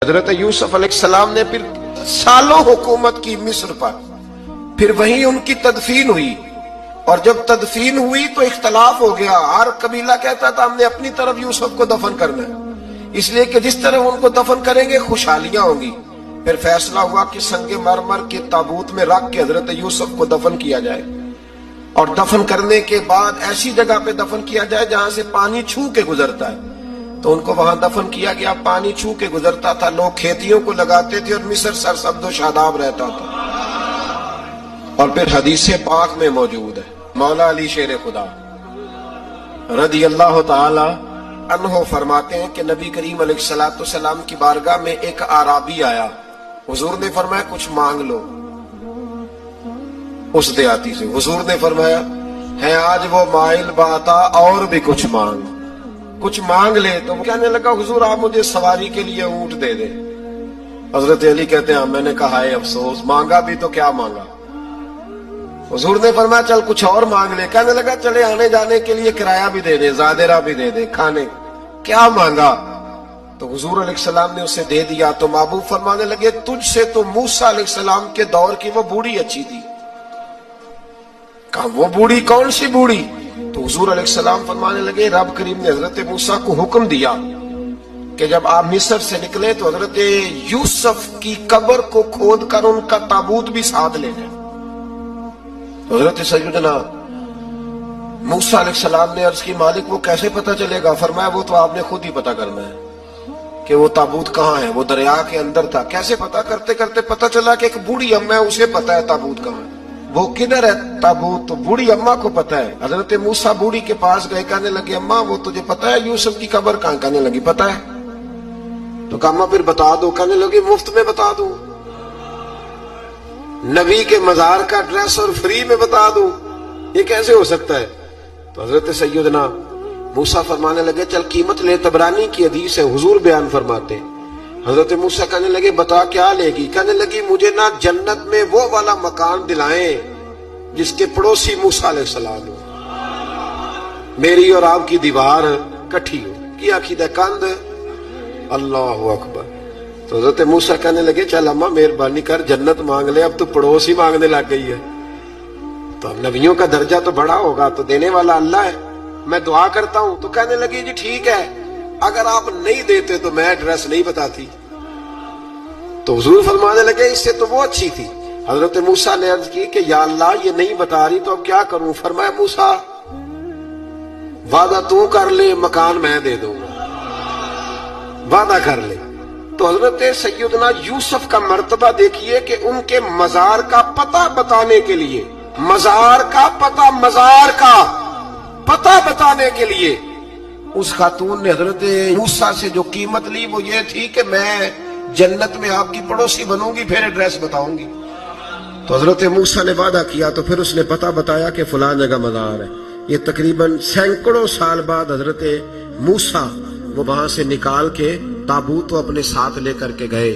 حضرت یوسف علیہ السلام نے پھر سالوں حکومت کی مصر پر، پھر وہیں ان کی تدفین ہوئی، اور جب تدفین ہوئی تو اختلاف ہو گیا۔ ہر قبیلہ کہتا تھا ہم نے اپنی طرف یوسف کو دفن کرنا ہے، اس لیے کہ جس طرح ان کو دفن کریں گے خوشحالیاں ہوں گی۔ پھر فیصلہ ہوا کہ سنگ مرمر کے تابوت میں رکھ کے حضرت یوسف کو دفن کیا جائے، اور دفن کرنے کے بعد ایسی جگہ پہ دفن کیا جائے جہاں سے پانی چھو کے گزرتا ہے۔ تو ان کو وہاں دفن کیا گیا، پانی چھو کے گزرتا تھا، لوگ کھیتیوں کو لگاتے تھے اور مصر سرسبز و شاداب رہتا تھا۔ اور پھر حدیث پاک میں موجود ہے، مولا علی شیر خدا رضی اللہ تعالی عنہ فرماتے ہیں کہ نبی کریم علیہ السلام کی بارگاہ میں ایک اعرابی آیا، حضور نے فرمایا کچھ مانگ لو اس دیہاتی سے۔ حضور نے فرمایا ہے آج وہ مائل باتا، اور بھی کچھ مانگ لے۔ تو وہ کہنے لگا حضور آپ مجھے سواری کے لیے اونٹ دے دیں۔ حضرت علی کہتے ہیں میں نے کہا ہے افسوس، مانگا بھی تو کیا مانگا۔ حضور نے فرمایا چل کچھ اور مانگ لے۔ کہنے لگا چلے آنے جانے کے لیے کرایہ بھی دے دے، زادرہ بھی دے دے، کھانے۔ کیا مانگا؟ تو حضور علیہ السلام نے اسے دے دیا۔ تو محبوب فرمانے لگے تجھ سے تو موسیٰ علیہ السلام کے دور کی وہ بوڑھی اچھی تھی۔ کہا وہ بوڑھی کون سی بوڑھی؟ تو حضور علیہ السلام فرمانے لگے رب کریم نے حضرت موسیٰ کو حکم دیا کہ جب آپ مصر سے نکلے تو حضرت یوسف کی قبر کو کھود کر ان کا تابوت بھی ساتھ لے جائے۔ حضرت سیدنا موسیٰ علیہ السلام نے عرض کی مالک وہ کیسے پتہ چلے گا؟ فرمایا وہ تو آپ نے خود ہی پتہ کرنا ہے کہ وہ تابوت کہاں ہے۔ وہ دریا کے اندر تھا۔ کیسے پتہ کرتے کرتے پتہ چلا کہ ایک بوڑھی اماں ہے، اسے پتہ ہے تابوت کہاں ہے۔ وہ کدھر ہے تابوت؟ تو بوڑھی اماں کو پتہ ہے۔ حضرت موسیٰ بوڑھی کے پاس گئے، کہنے لگے اماں وہ تجھے پتہ ہے یوسف کی قبر کہاں؟ کہنے لگی پتہ ہے۔ تو کہا اماں پھر بتا دو۔ کہنے لگی مفت میں بتا دوں، نبی کے مزار کا ایڈریس اور فری میں بتا دوں، یہ کیسے ہو سکتا ہے؟ تو حضرت سیدنا موسیٰ فرمانے لگے چل قیمت لے، طبرانی کی حدیث ہے، حضور بیان فرماتے ہیں۔ حضرت موسیٰ کہنے لگے بتا کیا لے گی؟ کہنے لگی مجھے نہ جنت میں وہ والا مکان دلائیں جس کے پڑوسی موسیٰ علیہ السلام ہو، میری اور آپ کی دیوار کٹھی ہو، کیا عقیدہ کند۔ اللہ اکبر۔ تو حضرت موسیٰ کہنے لگے چل اماں مہربانی کر جنت مانگ لے، اب تو پڑوسی مانگنے لگ گئی ہے۔ تو اب نبیوں کا درجہ تو بڑا ہوگا، تو دینے والا اللہ ہے، میں دعا کرتا ہوں۔ تو کہنے لگی جی ٹھیک ہے، اگر آپ نہیں دیتے تو میں ایڈریس نہیں بتاتی۔ تو حضور فرمانے لگے اس سے تو وہ اچھی تھی۔ حضرت موسیٰ نے عرض کی کہ یا اللہ یہ نہیں بتا رہی تو اب کیا کروں؟ فرمایا موسیٰ وعدہ تو کر لے، مکان میں دے دوں گا، وعدہ کر لے۔ تو حضرت سیدنا یوسف کا مرتبہ دیکھیے کہ ان کے مزار کا پتہ بتانے کے لیے، مزار کا پتہ بتانے کے لیے اس خاتون نے حضرت موسیٰ سے جو قیمت لی وہ یہ تھی کہ میں جنت میں آپ کی پڑوسی بنوں گی، پھر ایڈریس بتاؤں گی۔ تو حضرت موسیٰ نے وعدہ کیا، تو پھر اس نے پتہ بتایا کہ فلاں جگہ مزار ہے۔ یہ تقریباً سینکڑوں سال بعد حضرت موسیٰ وہ وہاں سے نکال کے تابوت کو اپنے ساتھ لے کر کے گئے۔